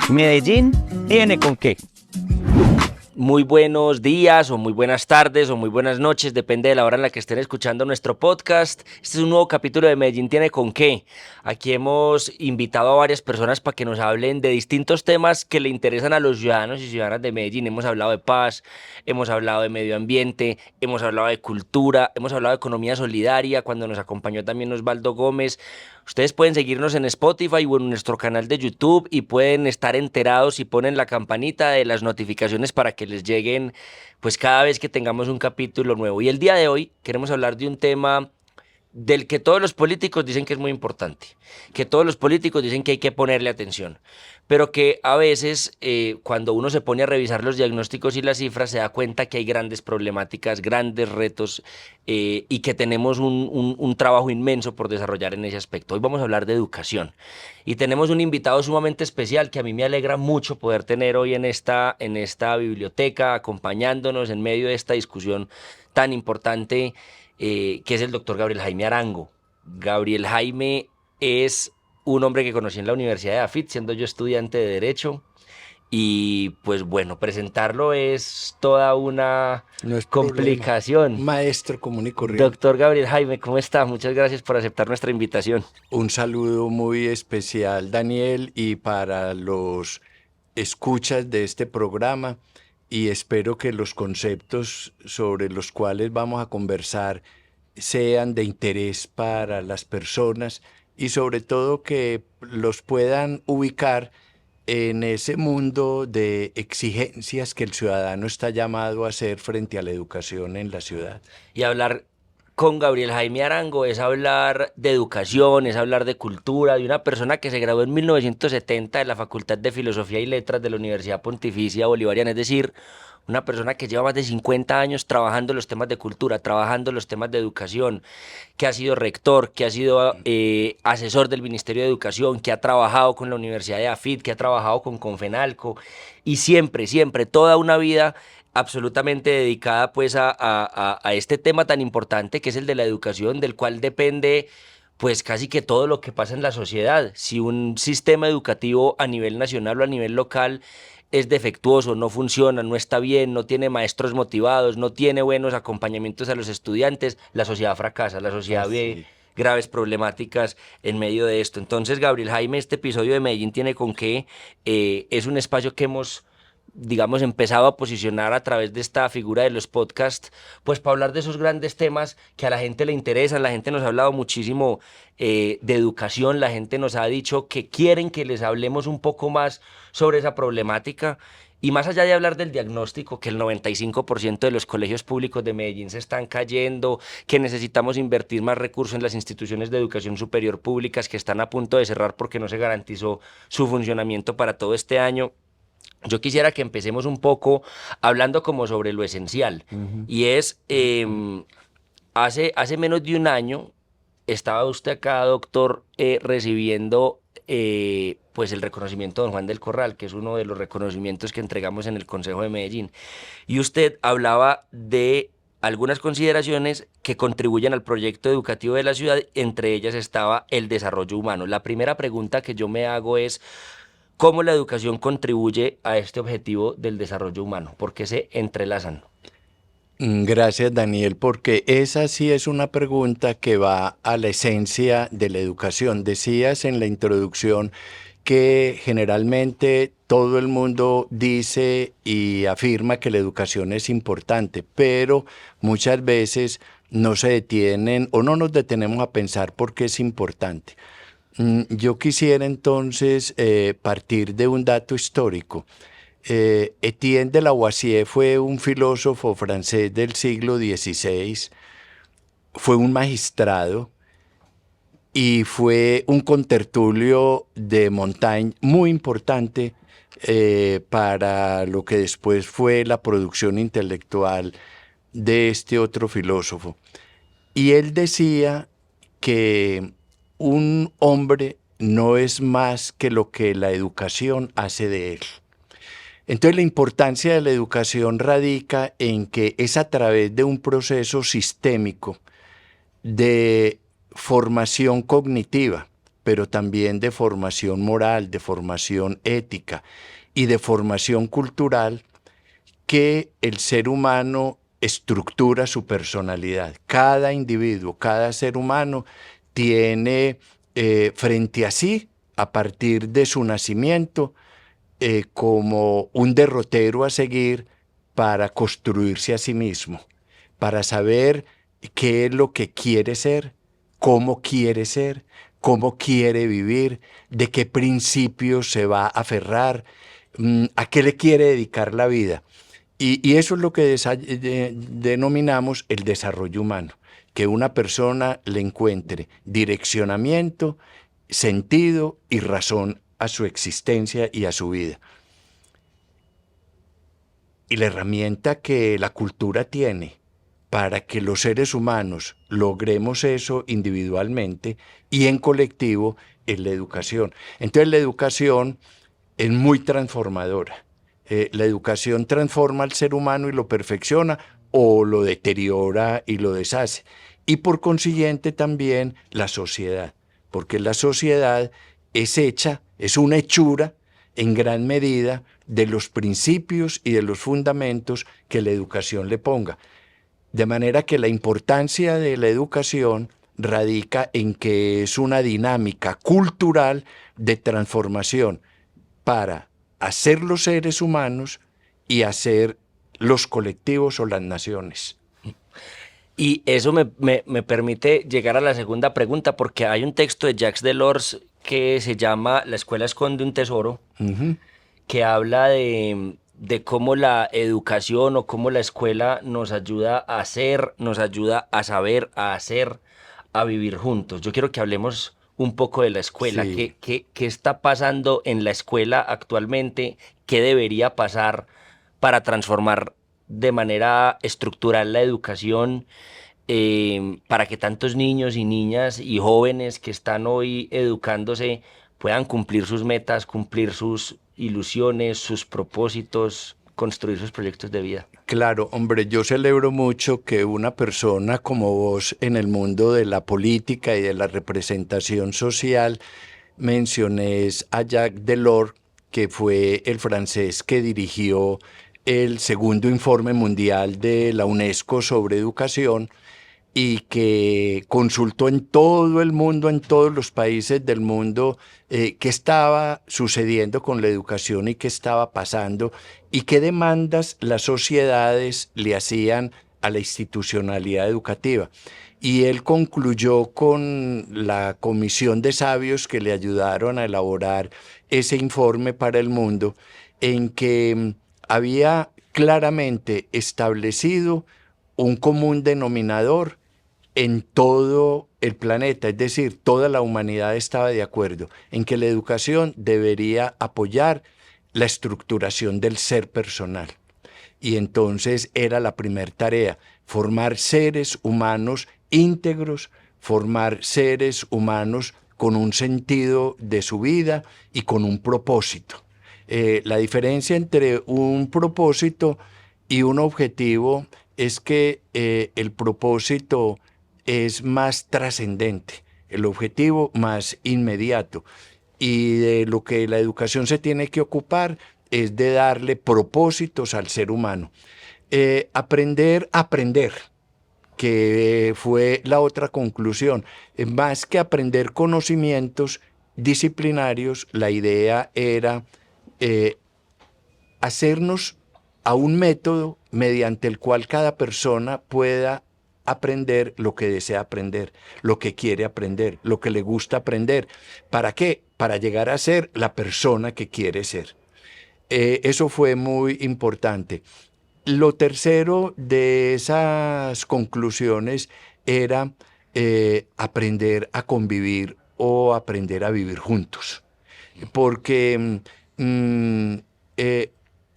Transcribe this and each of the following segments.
Medellín tiene con qué. Muy buenos días o muy buenas tardes o muy buenas noches, depende de la hora en la que estén escuchando nuestro podcast. Este es un nuevo capítulo de Medellín tiene con qué. Aquí hemos invitado a varias personas para que nos hablen de distintos temas que le interesan a los ciudadanos y ciudadanas de Medellín. Hemos hablado de paz, hemos hablado de medio ambiente, hemos hablado de cultura, hemos hablado de economía solidaria, cuando nos acompañó también Osvaldo Gómez. Ustedes pueden seguirnos en Spotify o en nuestro canal de YouTube y pueden estar enterados si ponen la campanita de las notificaciones para que les lleguen pues cada vez que tengamos un capítulo nuevo. Y el día de hoy queremos hablar de un tema del que todos los políticos dicen que es muy importante, que todos los políticos dicen que hay que ponerle atención, pero que a veces cuando uno se pone a revisar los diagnósticos y las cifras se da cuenta que hay grandes problemáticas, grandes retos y que tenemos un trabajo inmenso por desarrollar en ese aspecto. Hoy vamos a hablar de educación y tenemos un invitado sumamente especial que a mí me alegra mucho poder tener hoy en esta biblioteca acompañándonos en medio de esta discusión tan importante que es el doctor Gabriel Jaime Arango. Gabriel Jaime es un hombre que conocí en la Universidad de AFIT, siendo yo estudiante de Derecho. Y pues bueno, presentarlo es toda una No es problema. complicación. Maestro común y corriente. Doctor Gabriel Jaime, ¿cómo está? Muchas gracias por aceptar nuestra invitación. Un saludo muy especial, Daniel, y para los escuchas de este programa, y espero que los conceptos sobre los cuales vamos a conversar sean de interés para las personas y sobre todo que los puedan ubicar en ese mundo de exigencias que el ciudadano está llamado a hacer frente a la educación en la ciudad. Y hablar con Gabriel Jaime Arango es hablar de educación, es hablar de cultura, de una persona que se graduó en 1970 de la Facultad de Filosofía y Letras de la Universidad Pontificia Bolivariana, es decir, una persona que lleva más de 50 años trabajando los temas de cultura, trabajando los temas de educación, que ha sido rector, que ha sido asesor del Ministerio de Educación, que ha trabajado con la Universidad de AFIT, que ha trabajado con Confenalco y siempre, siempre, toda una vida absolutamente dedicada pues a este tema tan importante que es el de la educación, del cual depende pues casi que todo lo que pasa en la sociedad. Si un sistema educativo a nivel nacional o a nivel local es defectuoso, no funciona, no está bien, no tiene maestros motivados, no tiene buenos acompañamientos a los estudiantes, la sociedad fracasa, la sociedad ve Así. graves problemáticas en medio de esto. Entonces, Gabriel Jaime, este episodio de Medellín tiene con qué, es un espacio que hemos digamos, empezado a posicionar a través de esta figura de los podcasts, pues para hablar de esos grandes temas que a la gente le interesan. La gente nos ha hablado muchísimo de educación, la gente nos ha dicho que quieren que les hablemos un poco más sobre esa problemática. Y más allá de hablar del diagnóstico, que el 95% de los colegios públicos de Medellín se están cayendo, que necesitamos invertir más recursos en las instituciones de educación superior públicas que están a punto de cerrar porque no se garantizó su funcionamiento para todo este año. Yo quisiera que empecemos un poco hablando como sobre lo esencial, Ujú. y es, hace menos de un año estaba usted acá, doctor, recibiendo pues el reconocimiento de Don Juan del Corral, que es uno de los reconocimientos que entregamos en el Consejo de Medellín, y usted hablaba de algunas consideraciones que contribuyen al proyecto educativo de la ciudad, entre ellas estaba el desarrollo humano. La primera pregunta que yo me hago es, ¿cómo la educación contribuye a este objetivo del desarrollo humano? ¿Por qué se entrelazan? Gracias, Daniel, porque esa sí es una pregunta que va a la esencia de la educación. Decías en la introducción que generalmente todo el mundo dice y afirma que la educación es importante, pero muchas veces no se detienen o no nos detenemos a pensar por qué es importante. Yo quisiera entonces partir de un dato histórico. Etienne de Lavoisier fue un filósofo francés del siglo XVI, fue un magistrado y fue un contertulio de Montaigne muy importante para lo que después fue la producción intelectual de este otro filósofo. Y él decía que un hombre no es más que lo que la educación hace de él. Entonces la importancia de la educación radica en que es a través de un proceso sistémico de formación cognitiva, pero también de formación moral, de formación ética y de formación cultural, que el ser humano estructura su personalidad. Cada individuo, cada ser humano tiene frente a sí, a partir de su nacimiento, como un derrotero a seguir para construirse a sí mismo, para saber qué es lo que quiere ser, cómo quiere vivir, de qué principios se va a aferrar, a qué le quiere dedicar la vida. Y eso es lo que denominamos el desarrollo humano, que una persona le encuentre direccionamiento, sentido y razón a su existencia y a su vida. Y la herramienta que la cultura tiene para que los seres humanos logremos eso individualmente y en colectivo es la educación. Entonces la educación es muy transformadora. La educación transforma al ser humano y lo perfecciona o lo deteriora y lo deshace. Y por consiguiente también la sociedad, porque la sociedad es una hechura en gran medida de los principios y de los fundamentos que la educación le ponga. De manera que la importancia de la educación radica en que es una dinámica cultural de transformación para hacer los seres humanos y hacer los colectivos o las naciones. Y eso me permite llegar a la segunda pregunta, porque hay un texto de Jacques Delors que se llama La escuela esconde un tesoro, que habla de cómo la educación o cómo la escuela nos ayuda a hacer, nos ayuda a saber, a hacer, a vivir juntos. Yo quiero que hablemos un poco de la escuela. Sí. ¿Qué está pasando en la escuela actualmente? ¿Qué debería pasar para transformar de manera estructural la educación, para que tantos niños y niñas y jóvenes que están hoy educándose puedan cumplir sus metas, cumplir sus ilusiones, sus propósitos, construir sus proyectos de vida? Claro, hombre, yo celebro mucho que una persona como vos en el mundo de la política y de la representación social menciones a Jacques Delors, que fue el francés que dirigió el segundo informe mundial de la UNESCO sobre educación y que consultó en todo el mundo, en todos los países del mundo, qué estaba sucediendo con la educación y qué estaba pasando y qué demandas las sociedades le hacían a la institucionalidad educativa. Y él concluyó con la comisión de sabios que le ayudaron a elaborar ese informe para el mundo, en que había claramente establecido un común denominador en todo el planeta, es decir, toda la humanidad estaba de acuerdo en que la educación debería apoyar la estructuración del ser personal. Y entonces era la primera tarea, formar seres humanos íntegros, formar seres humanos con un sentido de su vida y con un propósito. La diferencia entre un propósito y un objetivo es que el propósito es más trascendente, el objetivo más inmediato. Y de lo que la educación se tiene que ocupar es de darle propósitos al ser humano. Aprender a aprender, que fue la otra conclusión. Más que aprender conocimientos disciplinarios, la idea era hacernos a un método mediante el cual cada persona pueda aprender lo que desea aprender, lo que quiere aprender, lo que le gusta aprender. ¿Para qué? Para llegar a ser la persona que quiere ser. Eso fue muy importante. Lo tercero de esas conclusiones era aprender a convivir o aprender a vivir juntos. Porque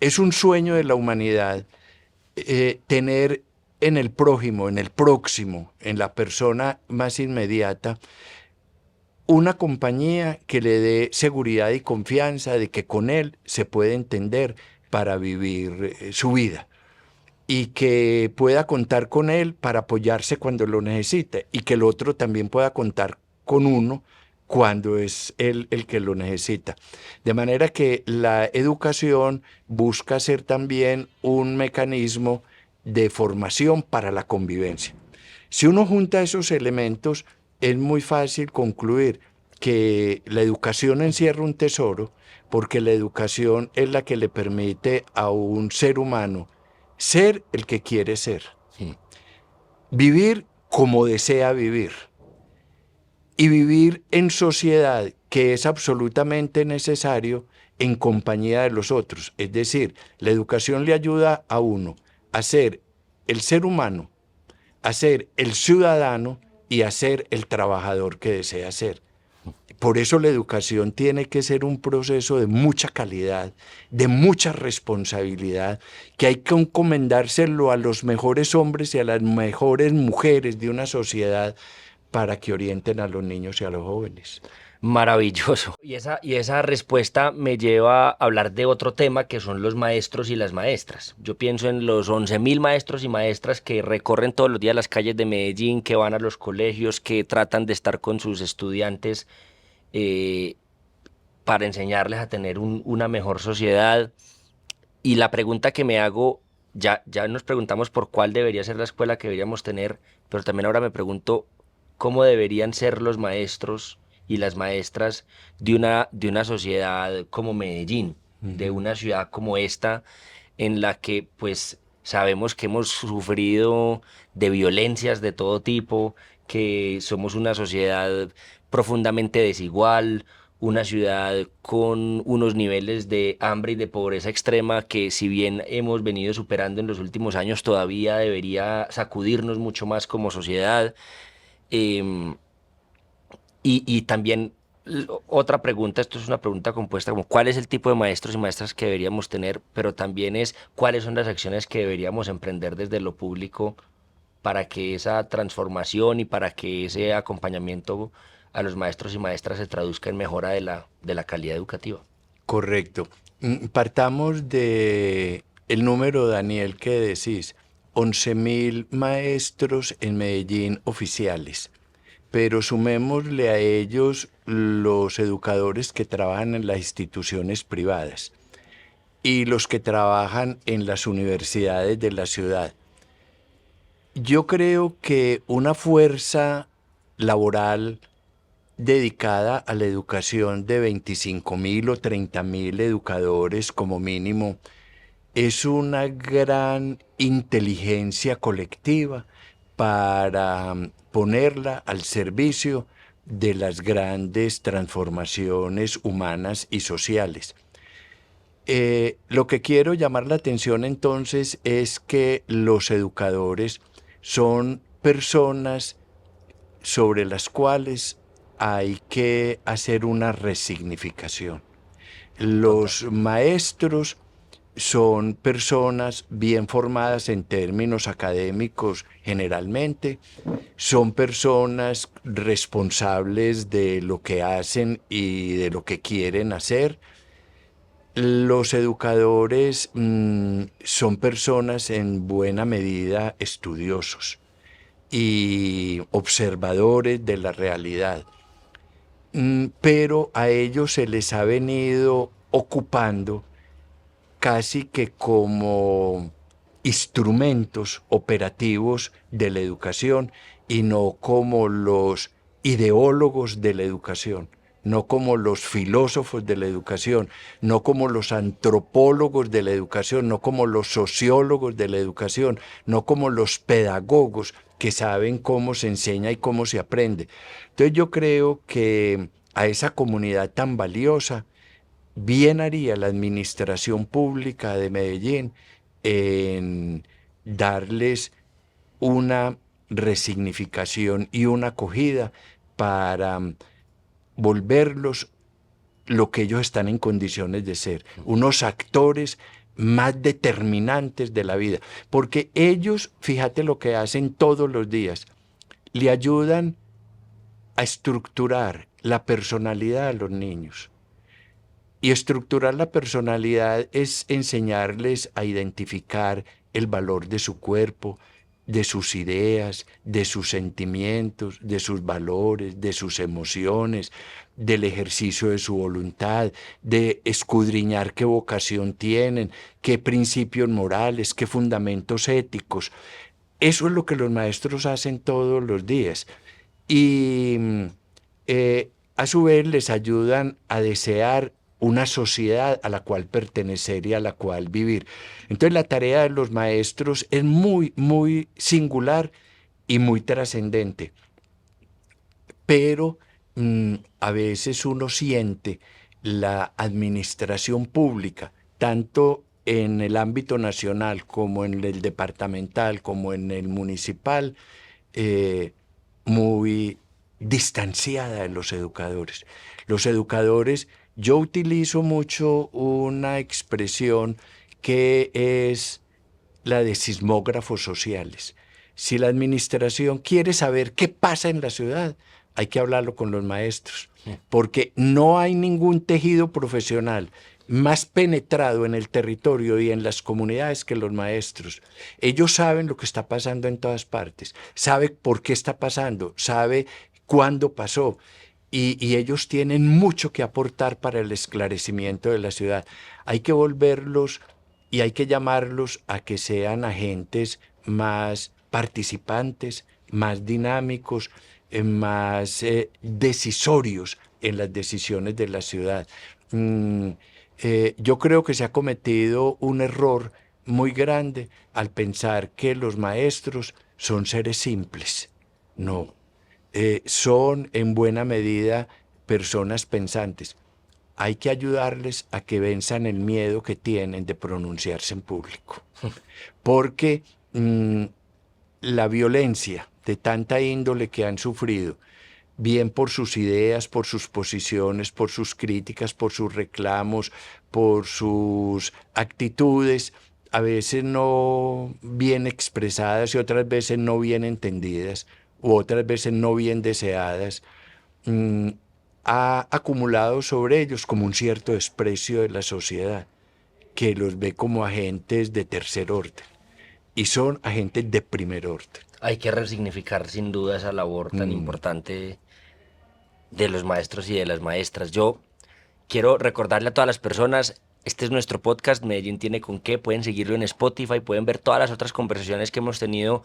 es un sueño de la humanidad tener en el prójimo, en el próximo, en la persona más inmediata, una compañía que le dé seguridad y confianza de que con él se puede entender para vivir su vida y que pueda contar con él para apoyarse cuando lo necesite y que el otro también pueda contar con uno cuando es él el que lo necesita. De manera que la educación busca ser también un mecanismo de formación para la convivencia. Si uno junta esos elementos, es muy fácil concluir que la educación encierra un tesoro, porque la educación es la que le permite a un ser humano ser el que quiere ser, vivir como desea vivir y vivir en sociedad, que es absolutamente necesario en compañía de los otros. Es decir, la educación le ayuda a uno a ser el ser humano, a ser el ciudadano y a ser el trabajador que desea ser. Por eso la educación tiene que ser un proceso de mucha calidad, de mucha responsabilidad, que hay que encomendárselo a los mejores hombres y a las mejores mujeres de una sociedad para que orienten a los niños y a los jóvenes. Maravilloso. Y esa respuesta me lleva a hablar de otro tema que son los maestros y las maestras. Yo pienso en los 11.000 maestros y maestras que recorren todos los días las calles de Medellín, que van a los colegios, que tratan de estar con sus estudiantes eh, para enseñarles a tener una mejor sociedad. Y la pregunta que me hago, ya nos preguntamos por cuál debería ser la escuela que deberíamos tener, pero también ahora me pregunto cómo deberían ser los maestros y las maestras de una sociedad como Medellín, de una ciudad como esta, en la que pues sabemos que hemos sufrido de violencias de todo tipo, que somos una sociedad profundamente desigual, una ciudad con unos niveles de hambre y de pobreza extrema que, si bien hemos venido superando en los últimos años, todavía debería sacudirnos mucho más como sociedad. Em, y también otra pregunta, esto es una pregunta compuesta como cuál es el tipo de maestros y maestras que deberíamos tener, pero también es cuáles son las acciones que deberíamos emprender desde lo público para que esa transformación y para que ese acompañamiento a los maestros y maestras se traduzca en mejora de la calidad educativa. Correcto. Partamos de el número, Daniel, que decís, 11.000 maestros en Medellín oficiales, pero sumémosle a ellos los educadores que trabajan en las instituciones privadas y los que trabajan en las universidades de la ciudad. Yo creo que una fuerza laboral dedicada a la educación de 25.000 o 30.000 educadores como mínimo es una gran inteligencia colectiva para ponerla al servicio de las grandes transformaciones humanas y sociales. Lo que quiero llamar la atención entonces es que los educadores son personas sobre las cuales hay que hacer una resignificación. Total. Los maestros son personas bien formadas en términos académicos generalmente, son personas responsables de lo que hacen y de lo que quieren hacer. Los educadores son personas en buena medida estudiosos y observadores de la realidad. Pero a ellos se les ha venido ocupando casi que como instrumentos operativos de la educación y no como los ideólogos de la educación, no como los filósofos de la educación, no como los antropólogos de la educación, no como los sociólogos de la educación, no como los pedagogos que saben cómo se enseña y cómo se aprende. Entonces yo creo que a esa comunidad tan valiosa, bien haría la administración pública de Medellín en darles una resignificación y una acogida para volverlos lo que ellos están en condiciones de ser, unos actores más determinantes de la vida, porque ellos, fíjate lo que hacen todos los días, le ayudan a estructurar la personalidad de los niños. Y estructurar la personalidad es enseñarles a identificar el valor de su cuerpo, de sus ideas, de sus sentimientos, de sus valores, de sus emociones, del ejercicio de su voluntad, de escudriñar qué vocación tienen, qué principios morales, qué fundamentos éticos. Eso es lo que los maestros hacen todos los días. Y a su vez les ayudan a desear una sociedad a la cual pertenecer y a la cual vivir. Entonces la tarea de los maestros es muy, muy singular y muy trascendente, pero a veces uno siente la administración pública, tanto en el ámbito nacional como en el departamental, como en el municipal, muy distanciada de los educadores. Los educadores, yo utilizo mucho una expresión que es la de sismógrafos sociales. Si la administración quiere saber qué pasa en la ciudad, hay que hablarlo con los maestros, porque no hay ningún tejido profesional más penetrado en el territorio y en las comunidades que los maestros. Ellos saben lo que está pasando en todas partes, sabe por qué está pasando, sabe cuándo pasó, y ellos tienen mucho que aportar para el esclarecimiento de la ciudad. Hay que volverlos y hay que llamarlos a que sean agentes más participantes, más dinámicos, más decisorios en las decisiones de la ciudad. Yo creo que se ha cometido un error muy grande al pensar que los maestros son seres simples. No, son en buena medida personas pensantes. Hay que ayudarles a que venzan el miedo que tienen de pronunciarse en público, porque la violencia de tanta índole que han sufrido, bien por sus ideas, por sus posiciones, por sus críticas, por sus reclamos, por sus actitudes, a veces no bien expresadas y otras veces no bien entendidas, u otras veces no bien deseadas, ha acumulado sobre ellos como un cierto desprecio de la sociedad, que los ve como agentes de tercer orden, y son agentes de primer orden. Hay que resignificar sin duda esa labor tan importante de los maestros y de las maestras. Yo quiero recordarle a todas las personas, este es nuestro podcast, Medellín tiene con qué, pueden seguirlo en Spotify, pueden ver todas las otras conversaciones que hemos tenido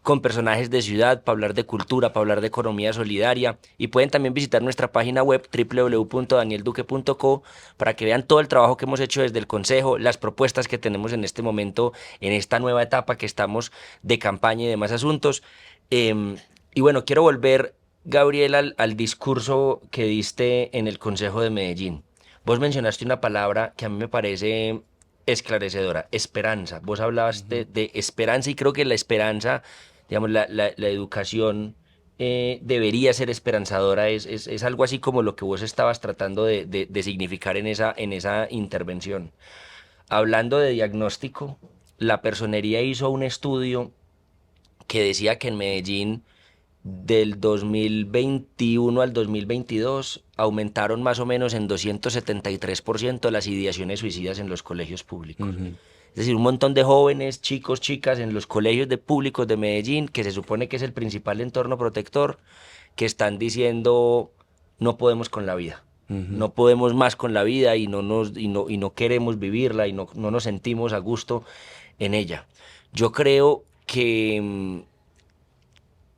con personajes de ciudad, para hablar de cultura, para hablar de economía solidaria, y pueden también visitar nuestra página web www.danielduque.co para que vean todo el trabajo que hemos hecho desde el Consejo, las propuestas que tenemos en este momento, en esta nueva etapa que estamos de campaña y demás asuntos. Y bueno, quiero volver, Gabriel, al discurso que diste en el Consejo de Medellín. Vos mencionaste una palabra que a mí me parece esclarecedora, esperanza. Vos hablabas de esperanza, y creo que la esperanza, digamos, la educación debería ser esperanzadora. Es algo así como lo que vos estabas tratando de significar en esa intervención. Hablando de diagnóstico, la Personería hizo un estudio que decía que en Medellín del 2021 al 2022 aumentaron más o menos en 273% las ideaciones suicidas en los colegios públicos. Es decir, un montón de jóvenes, chicos, chicas en los colegios públicos de Medellín, que se supone que es el principal entorno protector, que están diciendo no podemos con la vida. No podemos más con la vida y no queremos vivirla y no nos sentimos a gusto en ella. Yo creo que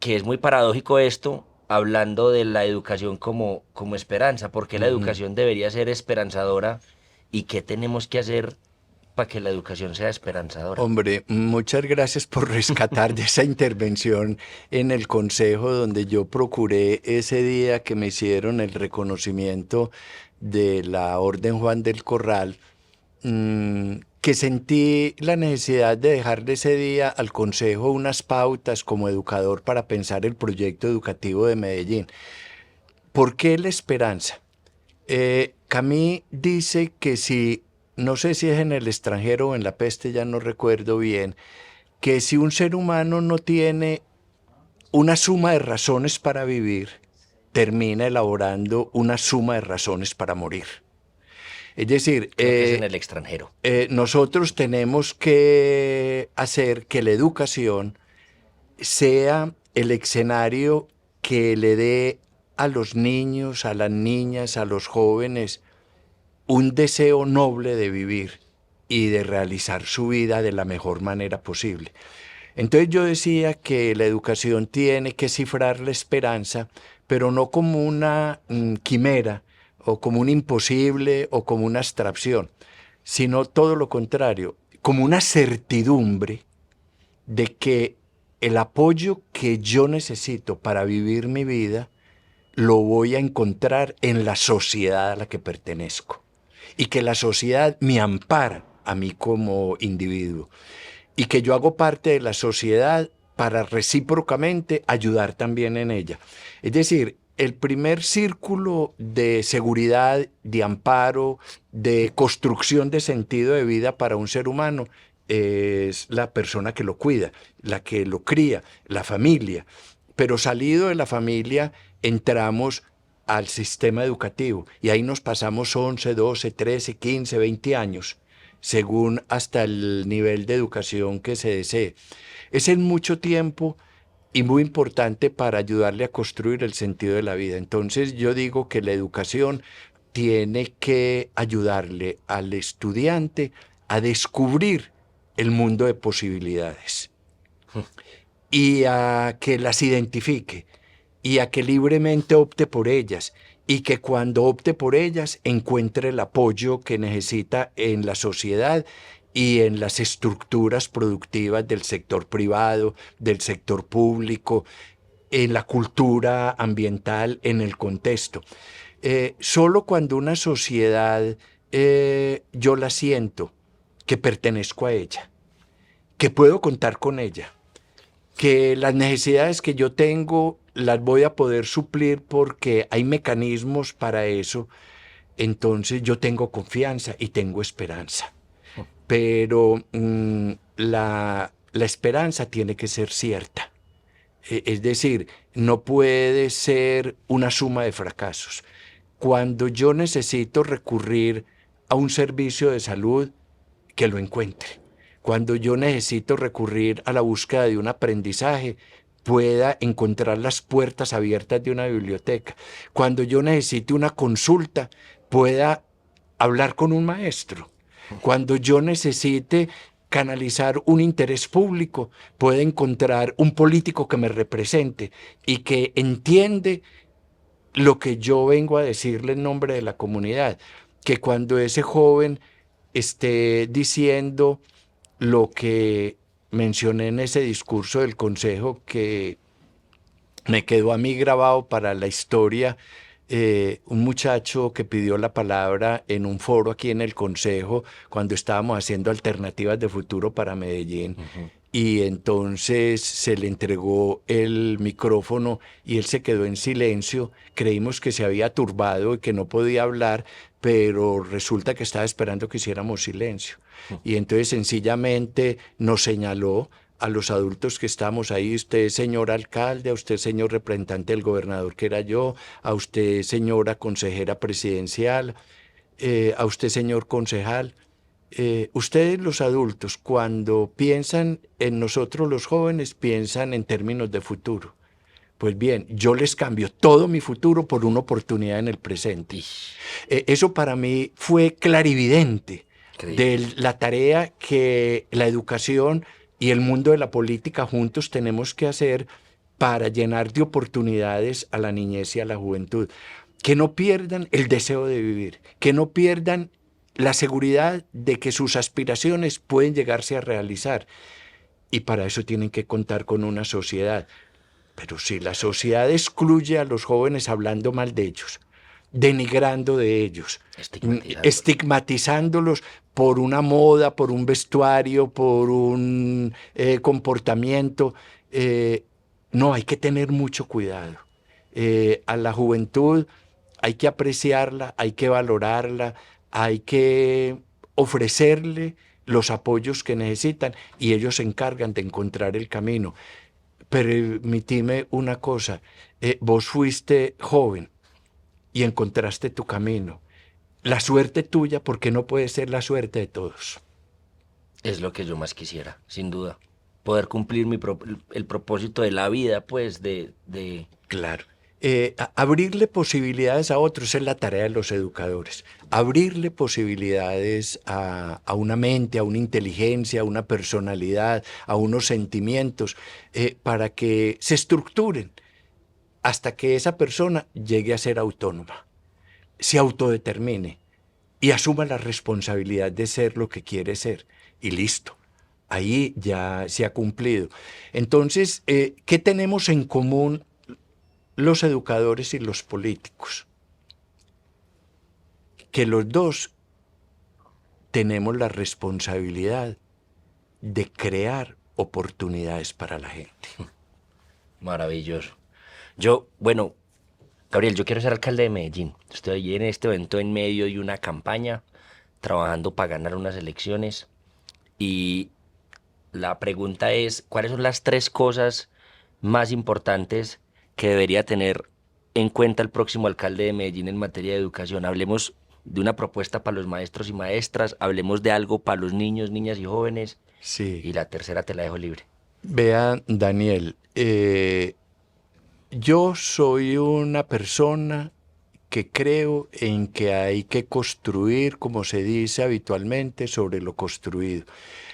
es muy paradójico esto, hablando de la educación como esperanza, porque la educación debería ser esperanzadora, y qué tenemos que hacer para que la educación sea esperanzadora. Hombre, muchas gracias por rescatar de esa intervención en el Consejo, donde yo procuré ese día que me hicieron el reconocimiento de la Orden Juan del Corral, que sentí la necesidad de dejarle ese día al Consejo unas pautas como educador para pensar el proyecto educativo de Medellín. ¿Por qué la esperanza? Camus dice que si, no sé si es en El extranjero o en La peste, ya no recuerdo bien, que si un ser humano no tiene una suma de razones para vivir, termina elaborando una suma de razones para morir. Es decir, Creo que es en El extranjero. Nosotros tenemos que hacer que la educación sea el escenario que le dé a los niños, a las niñas, a los jóvenes un deseo noble de vivir y de realizar su vida de la mejor manera posible. Entonces yo decía que la educación tiene que cifrar la esperanza, pero no como una quimera o como un imposible o como una abstracción, sino todo lo contrario, como una certidumbre de que el apoyo que yo necesito para vivir mi vida lo voy a encontrar en la sociedad a la que pertenezco y que la sociedad me ampara a mí como individuo y que yo hago parte de la sociedad para recíprocamente ayudar también en ella. Es decir, el primer círculo de seguridad, de amparo, de construcción de sentido de vida para un ser humano es la persona que lo cuida, la que lo cría, la familia. Pero salido de la familia entramos al sistema educativo y ahí nos pasamos 11, 12, 13, 15, 20 años según hasta el nivel de educación que se desee. Es en mucho tiempo y muy importante para ayudarle a construir el sentido de la vida. Entonces yo digo que la educación tiene que ayudarle al estudiante a descubrir el mundo de posibilidades y a que las identifique y a que libremente opte por ellas y que cuando opte por ellas encuentre el apoyo que necesita en la sociedad y en las estructuras productivas del sector privado, del sector público, en la cultura ambiental, en el contexto. Solo cuando una sociedad yo la siento, que pertenezco a ella, que puedo contar con ella, que las necesidades que yo tengo las voy a poder suplir porque hay mecanismos para eso, entonces yo tengo confianza y tengo esperanza. Pero la esperanza tiene que ser cierta. Es decir, no puede ser una suma de fracasos. Cuando yo necesito recurrir a un servicio de salud, que lo encuentre. Cuando yo necesito recurrir a la búsqueda de un aprendizaje, pueda encontrar las puertas abiertas de una biblioteca. Cuando yo necesite una consulta, pueda hablar con un maestro. Cuando yo necesite canalizar un interés público, pueda encontrar un político que me represente y que entiende lo que yo vengo a decirle en nombre de la comunidad, que cuando ese joven esté diciendo lo que mencioné en ese discurso del consejo que me quedó a mí grabado para la historia, un muchacho que pidió la palabra en un foro aquí en el consejo cuando estábamos haciendo alternativas de futuro para Medellín. Y entonces se le entregó el micrófono y él se quedó en silencio. Creímos que se había turbado y que no podía hablar, pero resulta que estaba esperando que hiciéramos silencio. Y entonces sencillamente nos señaló a los adultos que estamos ahí: usted señor alcalde, a usted señor representante del gobernador que era yo, a usted señora consejera presidencial, a usted señor concejal. Ustedes los adultos, cuando piensan en nosotros los jóvenes, piensan en términos de futuro. Pues bien, yo les cambio todo mi futuro por una oportunidad en el presente. Eso para mí fue clarividente de la tarea que la educación y el mundo de la política juntos tenemos que hacer para llenar de oportunidades a la niñez y a la juventud. Que no pierdan el deseo de vivir, que no pierdan la seguridad de que sus aspiraciones pueden llegarse a realizar. Y para eso tienen que contar con una sociedad. Pero si la sociedad excluye a los jóvenes hablando mal de ellos, denigrando de ellos, estigmatizándolos por una moda, por un vestuario, por un comportamiento, no, hay que tener mucho cuidado. A la juventud hay que apreciarla, hay que valorarla, hay que ofrecerle los apoyos que necesitan y ellos se encargan de encontrar el camino. Permitime una cosa, vos fuiste joven y encontraste tu camino. La suerte tuya, porque no puede ser la suerte de todos. Es lo que yo más quisiera, sin duda. poder cumplir el propósito de la vida, pues, Claro. Abrirle posibilidades a otros es la tarea de los educadores. Abrirle posibilidades a una mente, a una inteligencia, a una personalidad, a unos sentimientos, para que se estructuren hasta que esa persona llegue a ser autónoma, se autodetermine y asuma la responsabilidad de ser lo que quiere ser. Y listo. Ahí ya se ha cumplido. Entonces, ¿qué tenemos en común los educadores y los políticos? Que los dos tenemos la responsabilidad de crear oportunidades para la gente. Maravilloso. Yo, bueno, Gabriel, yo quiero ser alcalde de Medellín. Estoy en este evento en medio de una campaña, trabajando para ganar unas elecciones. Y la pregunta es, ¿cuáles son las tres cosas más importantes que debería tener en cuenta el próximo alcalde de Medellín en materia de educación? Hablemos de una propuesta para los maestros y maestras, hablemos de algo para los niños, niñas y jóvenes. Sí. Y la tercera te la dejo libre. Vea, Daniel, yo soy una persona que creo en que hay que construir, como se dice habitualmente, sobre lo construido.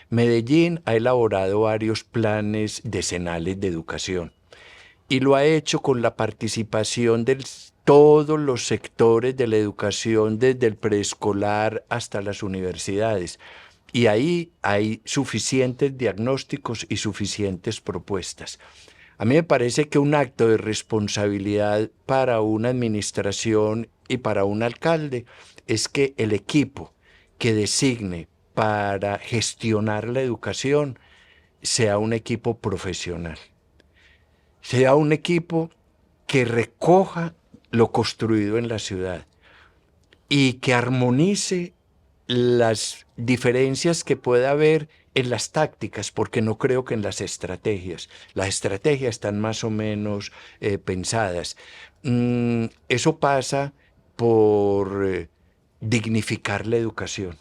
Medellín ha elaborado varios planes decenales de educación y lo ha hecho con la participación de todos los sectores de la educación, desde el preescolar hasta las universidades. Y ahí hay suficientes diagnósticos y suficientes propuestas. A mí me parece que un acto de responsabilidad para una administración y para un alcalde es que el equipo que designe para gestionar la educación sea un equipo profesional, sea un equipo que recoja lo construido en la ciudad y que armonice las diferencias que pueda haber en las tácticas, porque no creo que en las estrategias. Las estrategias están más o menos pensadas. Eso pasa por dignificar la educación.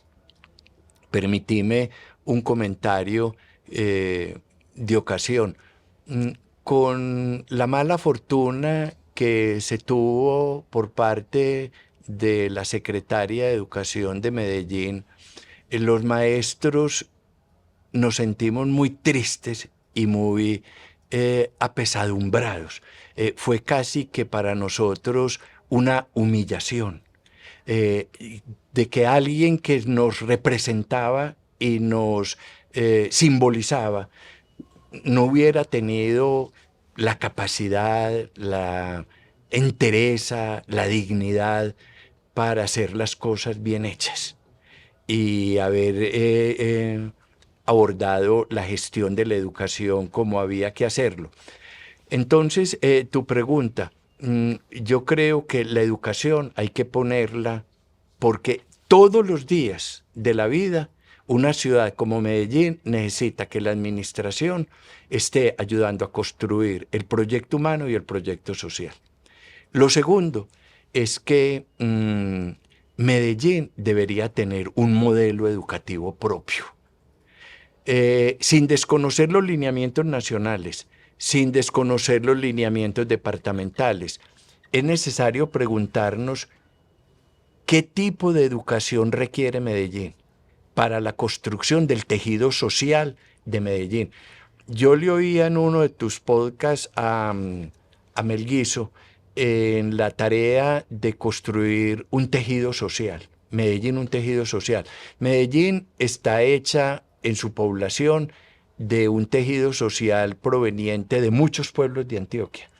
Permitime un comentario de ocasión. Con la mala fortuna que se tuvo por parte de la secretaria de Educación de Medellín, los maestros nos sentimos muy tristes y muy apesadumbrados. Fue casi que para nosotros una humillación de que alguien que nos representaba y nos simbolizaba no hubiera tenido la capacidad, la entereza, la dignidad para hacer las cosas bien hechas y haber abordado la gestión de la educación como había que hacerlo. Entonces, tu pregunta, yo creo que la educación hay que ponerla porque todos los días de la vida una ciudad como Medellín necesita que la administración esté ayudando a construir el proyecto humano y el proyecto social. Lo segundo es que Medellín debería tener un modelo educativo propio, sin desconocer los lineamientos nacionales, sin desconocer los lineamientos departamentales. Es necesario preguntarnos qué tipo de educación requiere Medellín para la construcción del tejido social de Medellín. Yo le oía en uno de tus podcasts a Melguizo en la tarea de construir un tejido social. Medellín, un tejido social. Medellín está hecha en su población de un tejido social proveniente de muchos pueblos de Antioquia,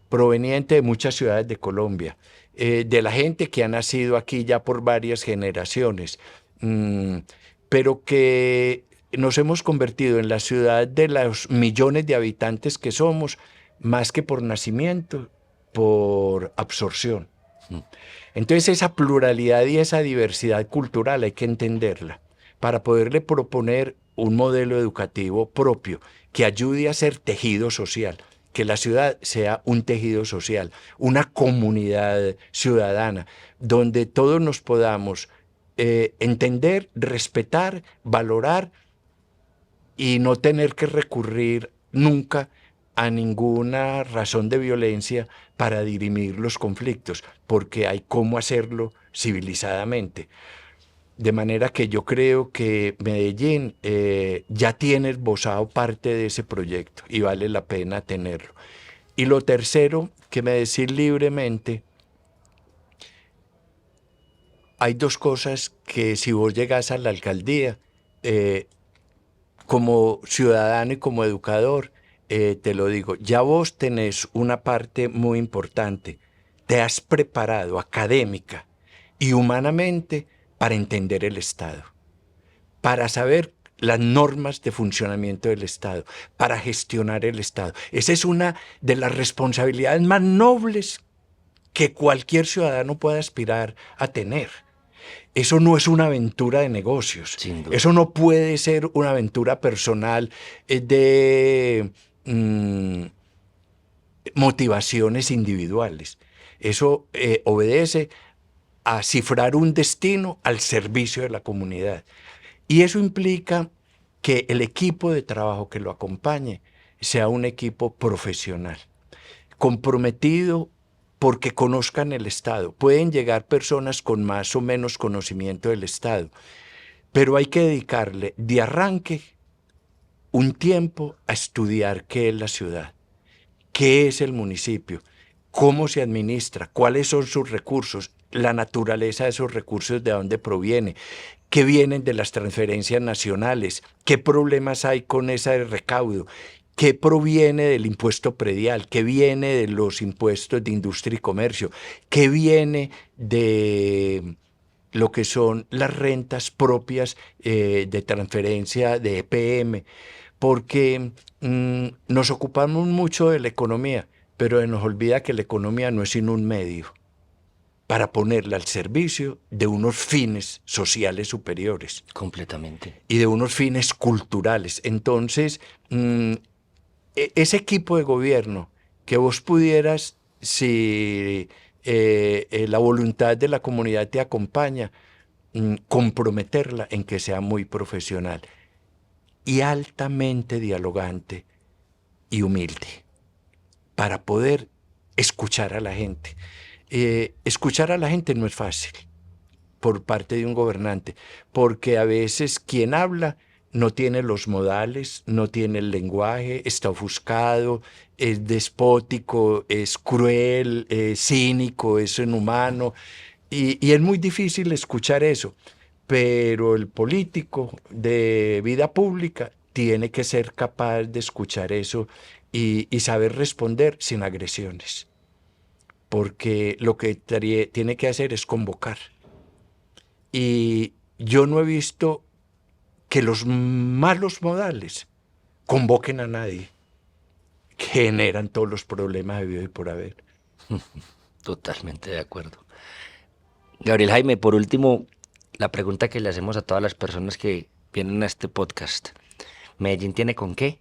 proveniente de muchas ciudades de Colombia, de la gente que ha nacido aquí ya por varias generaciones, pero que nos hemos convertido en la ciudad de los millones de habitantes que somos, más que por nacimiento, por absorción. Entonces esa pluralidad y esa diversidad cultural hay que entenderla para poderle proponer un modelo educativo propio que ayude a ser tejido social, que la ciudad sea un tejido social, una comunidad ciudadana, donde todos nos podamos entender, respetar, valorar y no tener que recurrir nunca a ninguna razón de violencia para dirimir los conflictos, porque hay cómo hacerlo civilizadamente. De manera que yo creo que Medellín ya tiene esbozado parte de ese proyecto y vale la pena tenerlo. Y lo tercero, que me decir libremente, hay dos cosas que si vos llegás a la alcaldía, como ciudadano y como educador, te lo digo, ya vos tenés una parte muy importante. Te has preparado académica y humanamente para entender el Estado, para saber las normas de funcionamiento del Estado, para gestionar el Estado. Esa es una de las responsabilidades más nobles que cualquier ciudadano pueda aspirar a tener. Eso no es una aventura de negocios. Sin duda. Eso no puede ser una aventura personal de motivaciones individuales. Eso obedece a cifrar un destino al servicio de la comunidad. Y eso implica que el equipo de trabajo que lo acompañe sea un equipo profesional, comprometido porque conozcan el Estado. Pueden llegar personas con más o menos conocimiento del Estado, pero hay que dedicarle de arranque un tiempo a estudiar qué es la ciudad, qué es el municipio, cómo se administra, cuáles son sus recursos, la naturaleza de esos recursos, de dónde proviene, qué vienen de las transferencias nacionales, qué problemas hay con ese recaudo, qué proviene del impuesto predial, qué viene de los impuestos de industria y comercio, qué viene de lo que son las rentas propias de transferencia de EPM, porque nos ocupamos mucho de la economía, pero se nos olvida que la economía no es sino un medio para ponerla al servicio de unos fines sociales superiores. Completamente. Y de unos fines culturales. Entonces, ese equipo de gobierno que vos pudieras, si la voluntad de la comunidad te acompaña, comprometerla en que sea muy profesional y altamente dialogante y humilde para poder escuchar a la gente. Escuchar a la gente no es fácil por parte de un gobernante, porque a veces quien habla no tiene los modales, no tiene el lenguaje, está ofuscado, es despótico, es cruel, es cínico, es inhumano, y es muy difícil escuchar eso. Pero el político de vida pública tiene que ser capaz de escuchar eso y saber responder sin agresiones, porque lo que tiene que hacer es convocar. Y yo no he visto que los malos modales convoquen a nadie, que generan todos los problemas habidos y por haber. Totalmente de acuerdo. Gabriel Jaime, por último, la pregunta que le hacemos a todas las personas que vienen a este podcast. ¿Medellín tiene con qué?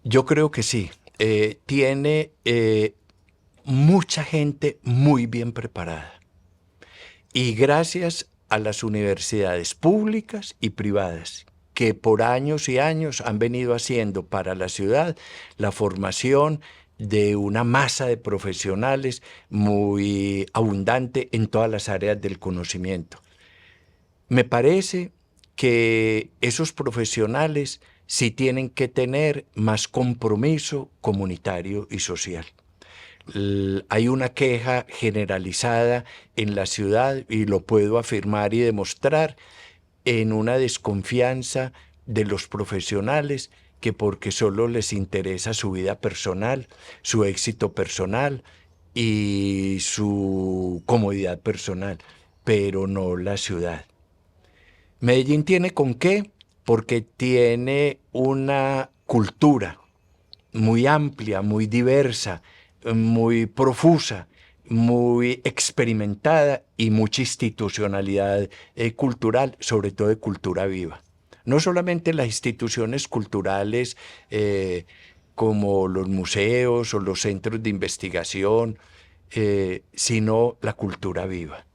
Yo creo que sí. Tiene mucha gente muy bien preparada. Y gracias a las universidades públicas y privadas, que por años y años han venido haciendo para la ciudad la formación de una masa de profesionales muy abundante en todas las áreas del conocimiento. Me parece que esos profesionales sí tienen que tener más compromiso comunitario y social. Hay una queja generalizada en la ciudad, y lo puedo afirmar y demostrar, en una desconfianza de los profesionales que porque solo les interesa su vida personal, su éxito personal y su comodidad personal, pero no la ciudad. Medellín tiene con qué, porque tiene una cultura muy amplia, muy diversa, muy profusa, muy experimentada y mucha institucionalidad cultural, sobre todo de cultura viva. No solamente las instituciones culturales como los museos o los centros de investigación, sino la cultura viva.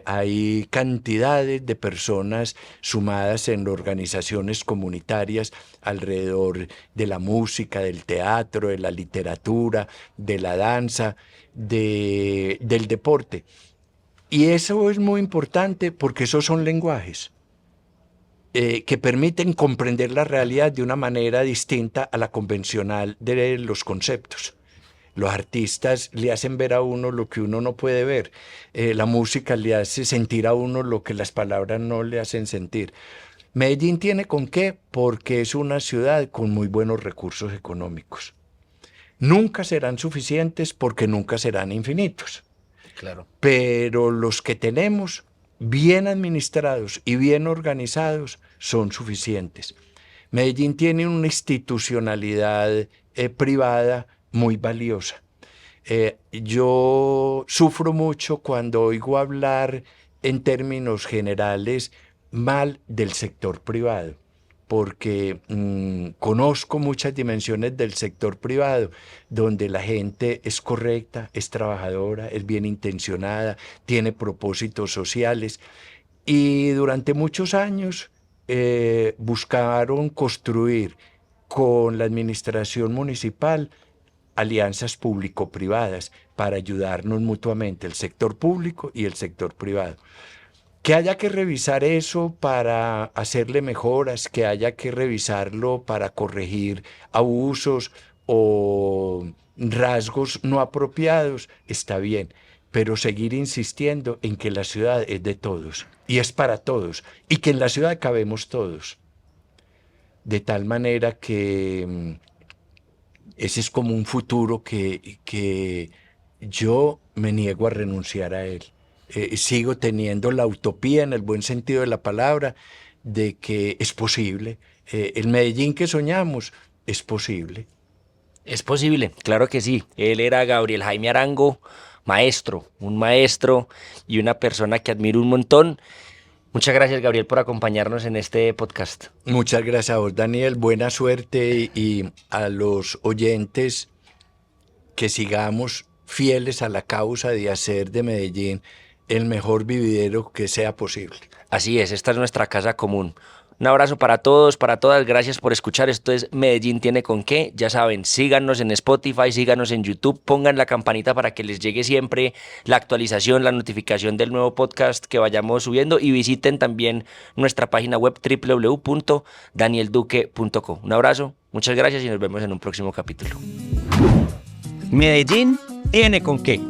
Hay cantidades de personas sumadas en organizaciones comunitarias alrededor de la música, del teatro, de la literatura, de la danza, del deporte. Y eso es muy importante porque esos son lenguajes que permiten comprender la realidad de una manera distinta a la convencional de los conceptos. Los artistas le hacen ver a uno lo que uno no puede ver. La música le hace sentir a uno lo que las palabras no le hacen sentir. Medellín tiene con qué, porque es una ciudad con muy buenos recursos económicos. Nunca serán suficientes porque nunca serán infinitos. Claro. Pero los que tenemos, bien administrados y bien organizados, son suficientes. Medellín tiene una institucionalidad privada muy valiosa. Yo sufro mucho cuando oigo hablar en términos generales mal del sector privado, porque conozco muchas dimensiones del sector privado donde la gente es correcta, es trabajadora, es bien intencionada, tiene propósitos sociales y durante muchos años buscaron construir con la administración municipal alianzas público-privadas para ayudarnos mutuamente, el sector público y el sector privado. Que haya que revisar eso para hacerle mejoras, que haya que revisarlo para corregir abusos o rasgos no apropiados, está bien, pero seguir insistiendo en que la ciudad es de todos y es para todos y que en la ciudad cabemos todos. De tal manera que ese es como un futuro que yo me niego a renunciar a él. Sigo teniendo la utopía, en el buen sentido de la palabra, de que es posible. El Medellín que soñamos es posible. Es posible, claro que sí. Él era Gabriel Jaime Arango, maestro, un maestro y una persona que admiro un montón. Muchas gracias, Gabriel, por acompañarnos en este podcast. Muchas gracias a vos, Daniel. Buena suerte y a los oyentes que sigamos fieles a la causa de hacer de Medellín el mejor vividero que sea posible. Así es, esta es nuestra casa común. Un abrazo para todos, para todas. Gracias por escuchar. Esto es Medellín tiene con qué. Ya saben, síganos en Spotify, síganos en YouTube, pongan la campanita para que les llegue siempre la actualización, la notificación del nuevo podcast que vayamos subiendo y visiten también nuestra página web www.danielduque.co. Un abrazo, muchas gracias y nos vemos en un próximo capítulo. Medellín tiene con qué.